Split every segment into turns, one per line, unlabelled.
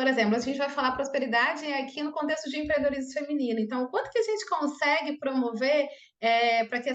por exemplo, a gente vai falar prosperidade aqui no contexto de empreendedorismo feminino. Então, o quanto que a gente consegue promover para que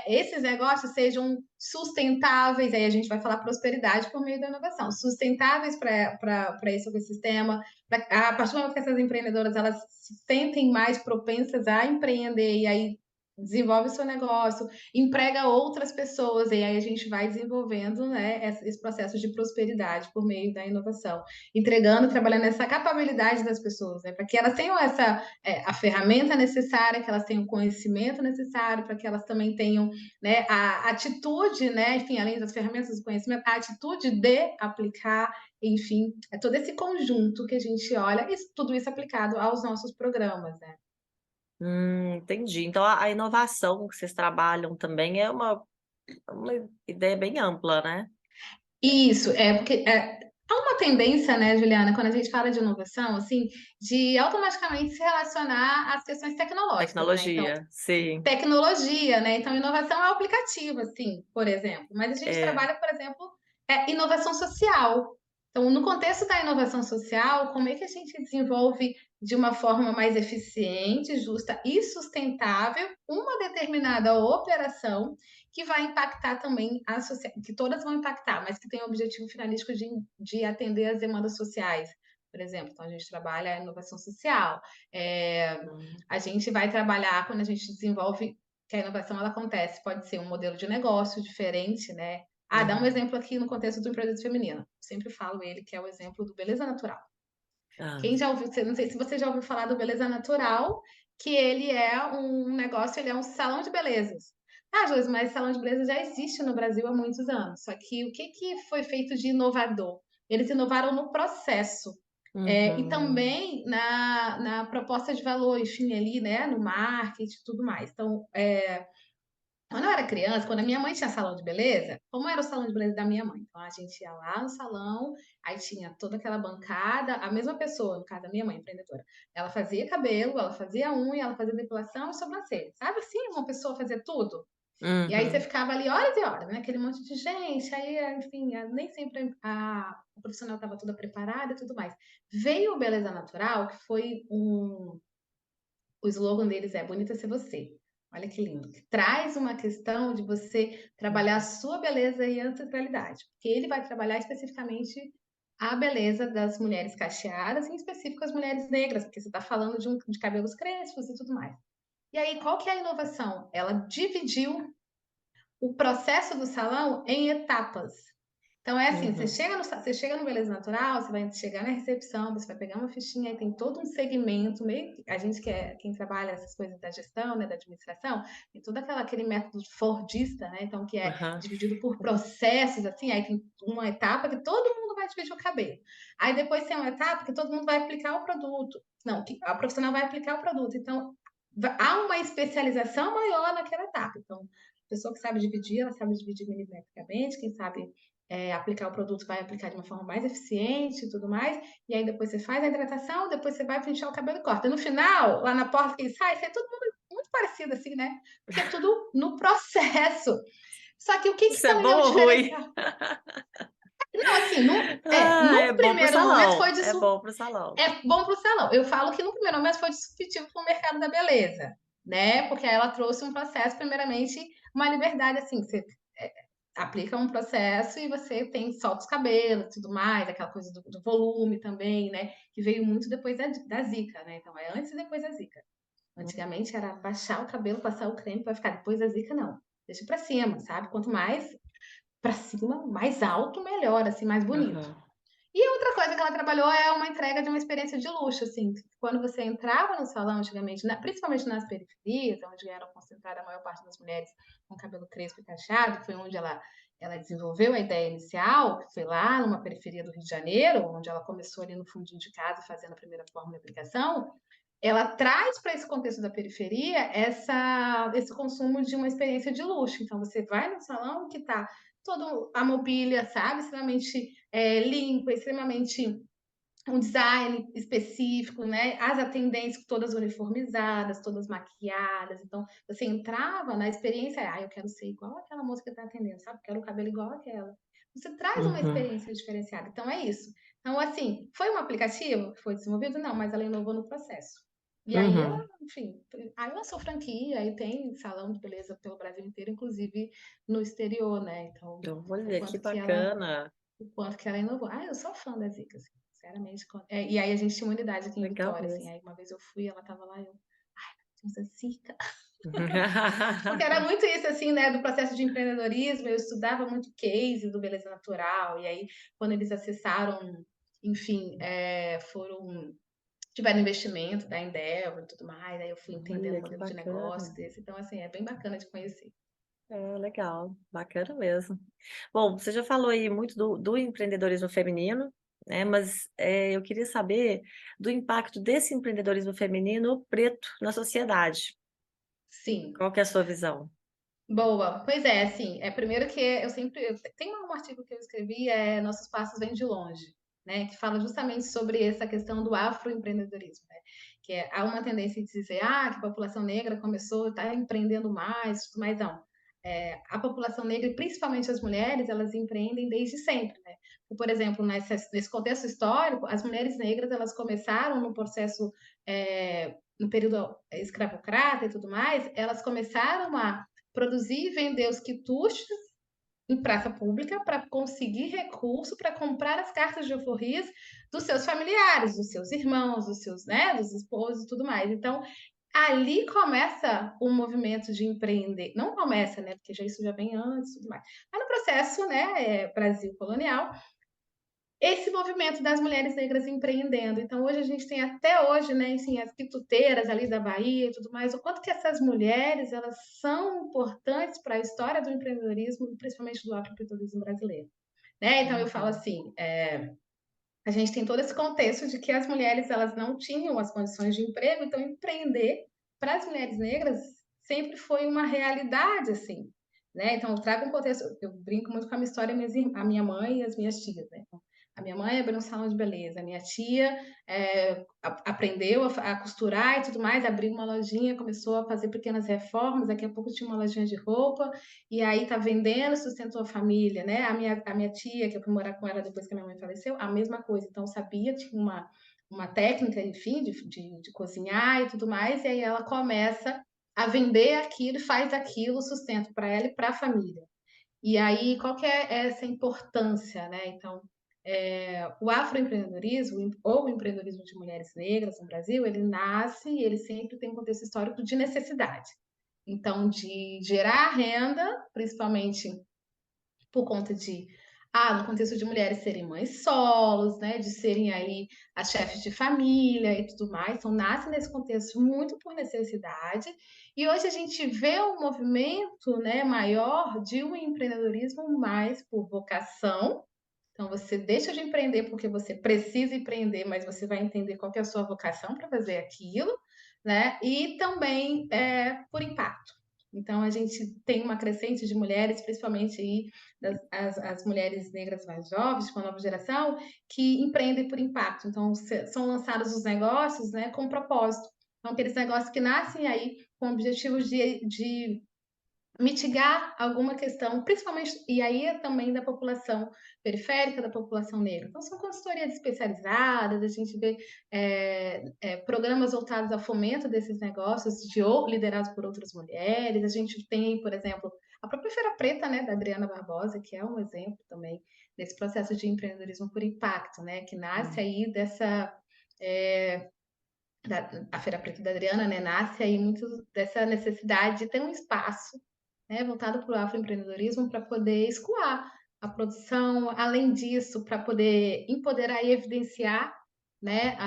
esses negócios sejam sustentáveis? Aí a gente vai falar prosperidade por meio da inovação, sustentáveis para esse ecossistema. A partir do momento que essas empreendedoras elas se sentem mais propensas a empreender e aí desenvolve o seu negócio, emprega outras pessoas, e aí a gente vai desenvolvendo, né, esse processo de prosperidade por meio da inovação, entregando, trabalhando essa capabilidade das pessoas, né, para que elas tenham a ferramenta necessária, que elas tenham o conhecimento necessário, para que elas também tenham, né, a atitude, né, enfim, além das ferramentas do conhecimento, a atitude de aplicar, enfim, é todo esse conjunto que a gente olha, e tudo isso aplicado aos nossos programas, né.
Entendi. Então a inovação que vocês trabalham também é uma ideia bem ampla, né?
Isso, é porque há uma tendência, né, Juliana, quando a gente fala de inovação, assim, de automaticamente se relacionar às questões tecnológicas, né? Então,
Tecnologia, sim.
tecnologia, né? Então, inovação é o aplicativo, assim, por exemplo. Mas a gente
É.
trabalha, por exemplo, inovação social. Então, no contexto da inovação social, como é que a gente desenvolve de uma forma mais eficiente, justa e sustentável uma determinada operação que vai impactar também a sociedade, que todas vão impactar, mas que tem o objetivo finalístico de atender as demandas sociais, por exemplo. Então, a gente trabalha a inovação social. É,
Hum,
a gente vai trabalhar quando a gente desenvolve que a inovação ela acontece, pode ser um modelo de negócio diferente, né? Ah, dá um
uhum.
exemplo aqui no contexto do empreendedorismo feminino. Sempre falo ele, que é o exemplo do Beleza Natural.
Ah,
Quem já ouviu, não sei se você já ouviu falar do Beleza Natural, que ele é um negócio, ele é um salão de belezas. Ah, Josi, mas salão de beleza já existe no Brasil há muitos anos. Só que o que, que foi feito de inovador? Eles inovaram no processo. E
uhum.
também na proposta de valor, enfim, ali, né, no marketing e tudo mais. Então, quando eu era criança, quando a minha mãe tinha salão de beleza, como era o salão de beleza da minha mãe? Então a gente ia lá no salão, aí tinha toda aquela bancada, a mesma pessoa, no caso da minha mãe, empreendedora. Ela fazia cabelo, ela fazia unha, ela fazia depilação e sobrancelha. Sabe assim, uma pessoa fazia tudo? E aí você
Uhum.
ficava ali horas e horas, né? Aquele monte de gente, aí, enfim, nem sempre a profissional estava toda preparada e tudo mais. Veio o Beleza Natural, que foi o slogan deles é Bonita Ser Você. Olha que lindo. Que traz uma questão de você trabalhar a
Uhum.
sua beleza e ancestralidade. Porque ele vai trabalhar especificamente a beleza das mulheres cacheadas, em específico as mulheres negras, porque você está falando de cabelos crespos e tudo mais. E aí, qual que é a inovação? Ela dividiu o processo do salão em etapas. Então é assim,
Uhum.
você chega no Beleza Natural, você vai chegar na recepção, você vai pegar uma fichinha, aí tem todo um segmento, meio a gente que é quem trabalha essas coisas da gestão, né, da administração, tem todo aquele método fordista, né, então que é
Aham.
dividido por processos, assim, aí tem uma etapa que todo mundo vai dividir o cabelo. Aí depois tem uma etapa que todo mundo vai aplicar o produto. Não, que a profissional vai aplicar o produto. Então, há uma especialização maior naquela etapa. Então, a pessoa que sabe dividir, ela sabe dividir milimetricamente, quem sabe aplicar o produto vai aplicar de uma forma mais eficiente e tudo mais. E aí depois você faz a hidratação, depois você vai pintar o cabelo e corta. No final, lá na porta que sai, isso é tudo muito parecido assim, né? Porque é tudo no processo. Só que o que, que
Isso é
também é
bom
o
ou ruim?
diferencial? Não, assim,
Ah, é
no
bom pro
primeiro momento
salão.
foi
É bom pro salão.
é bom para o salão. Eu falo que no primeiro momento foi disruptivo para o mercado da beleza, né? Porque ela trouxe um processo, primeiramente, uma liberdade, assim, você aplica um processo e você tem solta os cabelos, tudo mais, aquela coisa do volume também, né? Que veio muito depois da Zika, né? Então é antes e depois da Zika. Antigamente era baixar o cabelo, passar o creme para ficar depois da Zika, não. Deixa para cima, sabe? Quanto mais para cima, mais alto, melhor, assim, mais bonito.
Aham.
E outra coisa que ela trabalhou é uma entrega de uma experiência de luxo, assim, quando você entrava no salão antigamente, principalmente nas periferias, onde era concentrada a maior parte das mulheres com cabelo crespo e cacheado, que foi onde ela desenvolveu a ideia inicial, que foi lá numa periferia do Rio de Janeiro, onde ela começou ali no fundinho de casa fazendo a primeira forma de aplicação, ela traz para esse contexto da periferia esse consumo de uma experiência de luxo. Então, você vai no salão que está toda a mobília, sabe, extremamente limpa, extremamente um design específico, né? As atendentes todas uniformizadas, todas maquiadas. Então, você entrava na experiência, eu quero ser igual aquela moça que está atendendo, sabe? Quero o cabelo igual aquela. Você traz uma
Uhum.
experiência diferenciada. Então, é isso. Então, assim, foi um aplicativo que foi desenvolvido? Não, mas ela inovou no processo. E aí ela,
Uhum.
enfim, aí lançou franquia, aí tem salão de beleza pelo Brasil inteiro, inclusive no exterior, né? Então,
Olha, que bacana.
o quanto que ela inovou. Ah, eu sou fã da Zica, assim, sinceramente. E aí a gente tinha uma unidade aqui em
Legal
Vitória, assim,
mesmo.
aí uma vez eu fui, ela tava lá, eu, essa Zica. Porque era muito isso, assim, né, do processo de empreendedorismo, eu estudava muito case do Beleza Natural, e aí quando eles acessaram, enfim, tiveram investimento da Endeavor e tudo mais, aí eu fui entendendo o
Olha, que
modelo de negócio
bacana.
desse, então, assim, é bem bacana de conhecer.
É, legal, bacana mesmo. Bom, você já falou aí muito do empreendedorismo feminino, né? Mas eu queria saber do impacto desse empreendedorismo feminino preto na sociedade.
Sim.
Qual que é a sua visão?
Boa. Pois é, assim, primeiro que tem um artigo que eu escrevi, Nossos Passos Vêm de Longe, né, que fala justamente sobre essa questão do afroempreendedorismo, né, que há uma tendência de dizer, que a população negra começou a estar empreendendo mais, mas não. A população negra, e principalmente as mulheres, elas empreendem desde sempre, né? Por exemplo, nesse contexto histórico, as mulheres negras, elas começaram no processo, no período escravocrata e tudo mais, elas começaram a produzir e vender os quitutes em praça pública para conseguir recurso para comprar as cartas de alforrias dos seus familiares, dos seus irmãos, dos seus, né, dos esposos e tudo mais. Então, ali começa o movimento de empreender. Não começa, né, porque isso já vem antes e tudo mais. Mas no processo, né, Brasil colonial, esse movimento das mulheres negras empreendendo. Então, hoje a gente tem até hoje, né, assim, as quituteiras ali da Bahia e tudo mais, o quanto que essas mulheres, elas são importantes para a história do empreendedorismo, principalmente do afroempreendedorismo brasileiro. Né? Então, eu falo
Uhum.
assim, a gente tem todo esse contexto de que as mulheres, elas não tinham as condições de emprego, então empreender para as mulheres negras sempre foi uma realidade, assim. Né? Então, eu trago um contexto, eu brinco muito com a minha história, a minha mãe e as minhas tias, né? A minha mãe abriu um salão de beleza, a minha tia aprendeu a costurar e tudo mais, abriu uma lojinha, começou a fazer pequenas reformas, daqui a pouco tinha uma lojinha de roupa, e aí tá vendendo, sustentou a família, né? A minha tia, que eu fui morar com ela depois que a minha mãe faleceu, a mesma coisa, então sabia, tinha uma técnica, enfim, de cozinhar e tudo mais, e aí ela começa a vender aquilo, faz aquilo, sustento para ela e para a família. E aí, qual que é essa importância, né? Então, o afroempreendedorismo, ou o empreendedorismo de mulheres negras no Brasil, ele nasce e ele sempre tem um contexto histórico de necessidade. Então, de gerar renda, principalmente por conta no contexto de mulheres serem mães solos, né, de serem aí as chefes de família e tudo mais, então nasce nesse contexto muito por necessidade, e hoje a gente vê um movimento, né, maior de um empreendedorismo mais por vocação, então você deixa de empreender porque você precisa empreender, mas você vai entender qual que é a sua vocação para fazer aquilo, né, e também por impacto. Então, a gente tem uma crescente de mulheres, principalmente aí as mulheres negras mais jovens, com a nova geração, que empreendem por impacto. Então, são lançados os negócios, né, com propósito. Então, aqueles negócios que nascem aí com objetivos de mitigar alguma questão, principalmente, e aí é também da população periférica, da população negra. Então, são consultorias especializadas, a gente vê programas voltados ao fomento desses negócios, liderados por outras mulheres. A gente tem, por exemplo, a própria Feira Preta, né, da Adriana Barbosa, que é um exemplo também desse processo de empreendedorismo por impacto, né, que nasce
Hum.
aí é, a Feira Preta da Adriana, né, nasce aí muito dessa necessidade de ter um espaço, né, voltado para o afroempreendedorismo para poder escoar a produção, além disso, para poder empoderar e evidenciar, né,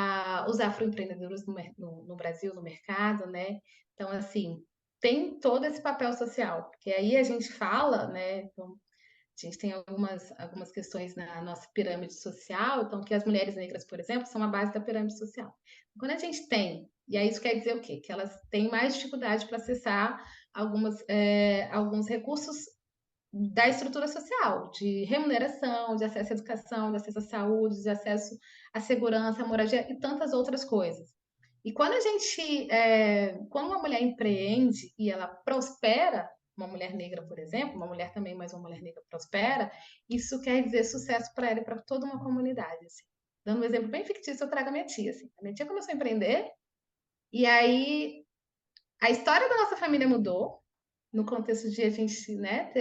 os afroempreendedores no Brasil, no mercado, né? Então, assim, tem todo esse papel social, porque aí a gente fala, né? Então, a gente tem algumas questões na nossa pirâmide social, então, que as mulheres negras, por exemplo, são a base da pirâmide social. Quando a gente tem, e aí isso quer dizer o quê? Que elas têm mais dificuldade para acessar alguns recursos da estrutura social, de remuneração, de acesso à educação, de acesso à saúde, de acesso à segurança, à moradia e tantas outras coisas. E quando uma mulher empreende e ela prospera, uma mulher negra, por exemplo, uma mulher também, mas uma mulher negra prospera, isso quer dizer sucesso para ela e para toda uma comunidade. Assim. Dando um exemplo bem fictício, eu trago a minha tia, assim. A minha tia começou a empreender, e aí a história da nossa família mudou, no contexto de a gente, né,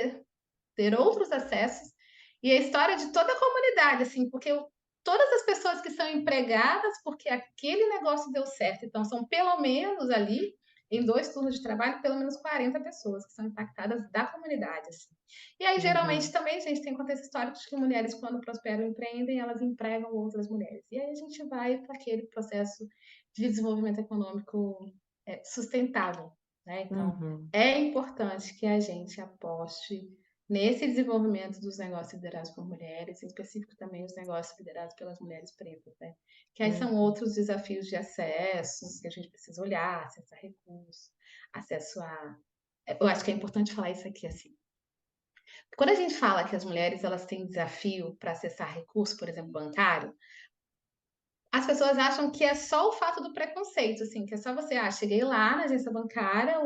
ter outros acessos, e a história de toda a comunidade, assim, porque todas as pessoas que são empregadas porque aquele negócio deu certo, então são pelo menos ali, em 2 turnos de trabalho, pelo menos 40 pessoas que são impactadas da comunidade, assim. E aí, geralmente,
Uhum,
também, a gente tem contexto histórico de que mulheres, quando prosperam e empreendem, elas empregam outras mulheres. E aí a gente vai para aquele processo de desenvolvimento econômico sustentável, né? Então,
uhum,
é importante que a gente aposte nesse desenvolvimento dos negócios liderados por mulheres, em específico também os negócios liderados pelas mulheres pretas, né? Que aí são
uhum.
outros desafios de acessos que a gente precisa olhar, acesso a recursos, acesso a... Eu acho que é importante falar isso aqui, assim. Quando a gente fala que as mulheres elas têm desafio para acessar recurso, por exemplo, bancário, as pessoas acham que é só o fato do preconceito, assim, que é só você, cheguei lá na agência bancária,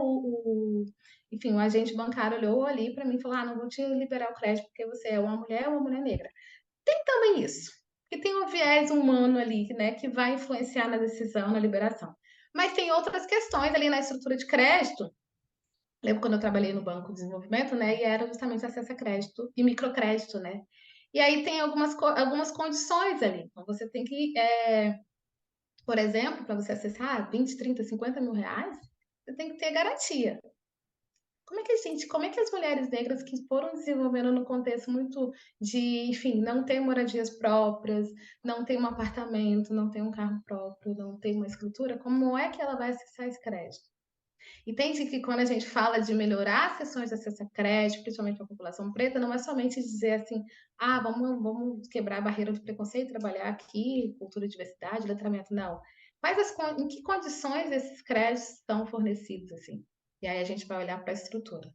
enfim, o agente bancário olhou ali para mim e falou, não vou te liberar o crédito porque você é uma mulher ou uma mulher negra. Tem também isso, que tem um viés humano ali, né, que vai influenciar na decisão, na liberação. Mas tem outras questões ali na estrutura de crédito. Lembro quando eu trabalhei no Banco de Desenvolvimento, né, e era justamente acesso a crédito e microcrédito, né? E aí tem algumas condições ali. Então, você tem que por exemplo, para você acessar 20, 30, 50 mil reais, você tem que ter garantia. Como é que as mulheres negras que foram desenvolvendo no contexto muito de, enfim, não ter moradias próprias, não ter um apartamento, não ter um carro próprio, não ter uma escritura, como é que ela vai acessar esse crédito? Entende que quando a gente fala de melhorar as sessões de acesso a crédito, principalmente para a população preta, não é somente dizer assim, vamos quebrar a barreira do preconceito, trabalhar aqui, cultura, diversidade, letramento, não. Em que condições esses créditos estão fornecidos, assim? E aí a gente vai olhar para a estrutura.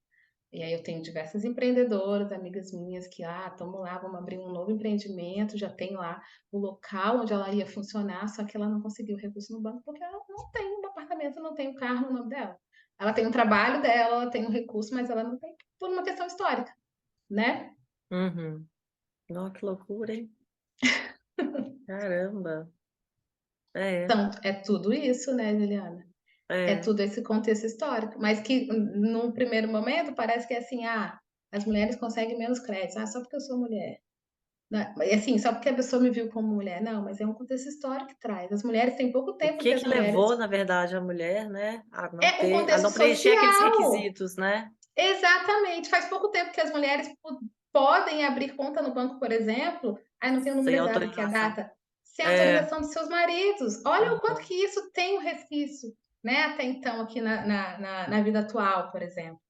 E aí eu tenho diversas empreendedoras, amigas minhas, que, estamos lá, vamos abrir um novo empreendimento, já tem lá o local onde ela ia funcionar, só que ela não conseguiu recurso no banco porque ela não tem um apartamento, não tem um carro no nome dela. Ela tem um trabalho dela, ela tem um recurso, mas ela não tem por uma questão histórica, né?
Uhum. Nossa, que loucura, hein? Caramba. É,
Então, é tudo isso, né, Juliana? É
é.
tudo esse contexto histórico, mas que num primeiro momento parece que é assim, as mulheres conseguem menos crédito, só porque eu sou mulher. E assim, só porque a pessoa me viu como mulher, não, mas é um contexto histórico que traz. As mulheres têm pouco
O
tempo que
que
as
que
mulheres.
levou, na verdade, a mulher, né,
Um
a
contexto
não preencher aqueles
social.
requisitos, né?
Exatamente. Faz pouco tempo que as mulheres podem abrir conta no banco, por exemplo. Aí não tem o número
Sem
exato aqui, a
autorização.
data. Sem
É.
autorização dos seus maridos. Olha o quanto
Uhum.
que isso tem um resquício, né? Até então, aqui na vida atual, por exemplo.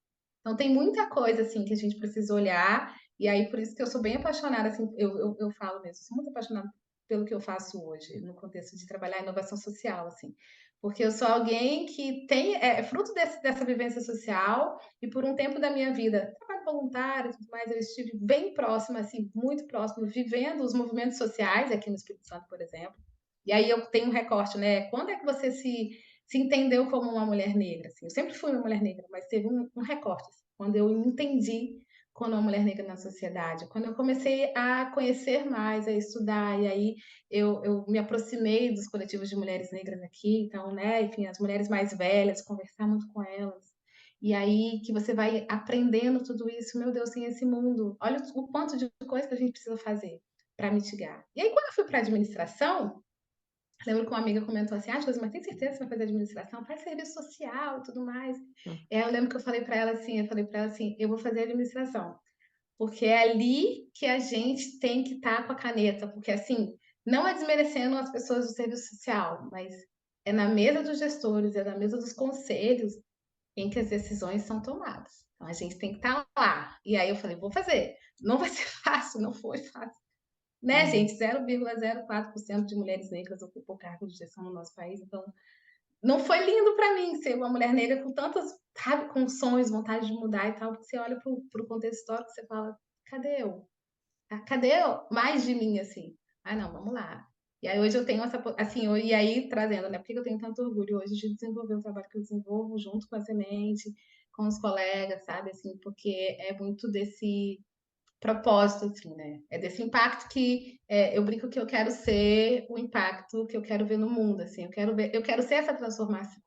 Então, tem muita coisa, assim, que a gente precisa olhar, e aí por isso que eu sou bem apaixonada, assim, eu falo mesmo, sou muito apaixonada pelo que eu faço hoje, no contexto de trabalhar inovação social, assim, porque eu sou alguém que é fruto dessa vivência social, e por um tempo da minha vida, trabalho voluntário e tudo mais, eu estive bem próxima, assim, muito próxima, vivendo os movimentos sociais aqui no Espírito Santo, por exemplo, e aí eu tenho um recorte, né, quando é que você se entendeu como uma mulher negra. Assim. Eu sempre fui uma mulher negra, mas teve um recorte. Assim, quando eu entendi quando uma mulher negra na sociedade, quando eu comecei a conhecer mais, a estudar, e aí eu me aproximei dos coletivos de mulheres negras aqui, então, né, enfim, as mulheres mais velhas, conversar muito com elas. E aí que você vai aprendendo tudo isso, meu Deus, tem esse mundo. Olha o quanto de coisa que a gente precisa fazer para mitigar. E aí, quando eu fui para a administração, lembro que uma amiga comentou assim, Josi, mas tem certeza que você vai fazer administração? Faz serviço social e tudo mais. Eu lembro que eu falei para ela assim, eu vou fazer administração, porque é ali que a gente tem que estar com a caneta, porque assim, não é desmerecendo as pessoas do serviço social, mas é na mesa dos gestores, é na mesa dos conselhos em que as decisões são tomadas. Então a gente tem que estar lá. E aí eu falei, vou fazer. Não vai ser fácil, não foi fácil. Né,
Uhum.
gente? 0,04% de mulheres negras ocupam cargo de gestão no nosso país. Então, não foi lindo para mim ser uma mulher negra com tantas, sabe, com sonhos, vontade de mudar e tal. Porque você olha para o contexto histórico e você fala: cadê eu? Cadê eu? Mais de mim, assim? Não, vamos lá. E aí hoje eu tenho essa, assim, e aí trazendo, né? Por que eu tenho tanto orgulho hoje de desenvolver o trabalho que eu desenvolvo junto com a Semente, com os colegas, sabe? Assim, porque é muito desse propósito, assim, né? É desse impacto que eu brinco que eu quero ser o impacto que eu quero ver no mundo, assim, eu quero ser essa transformação.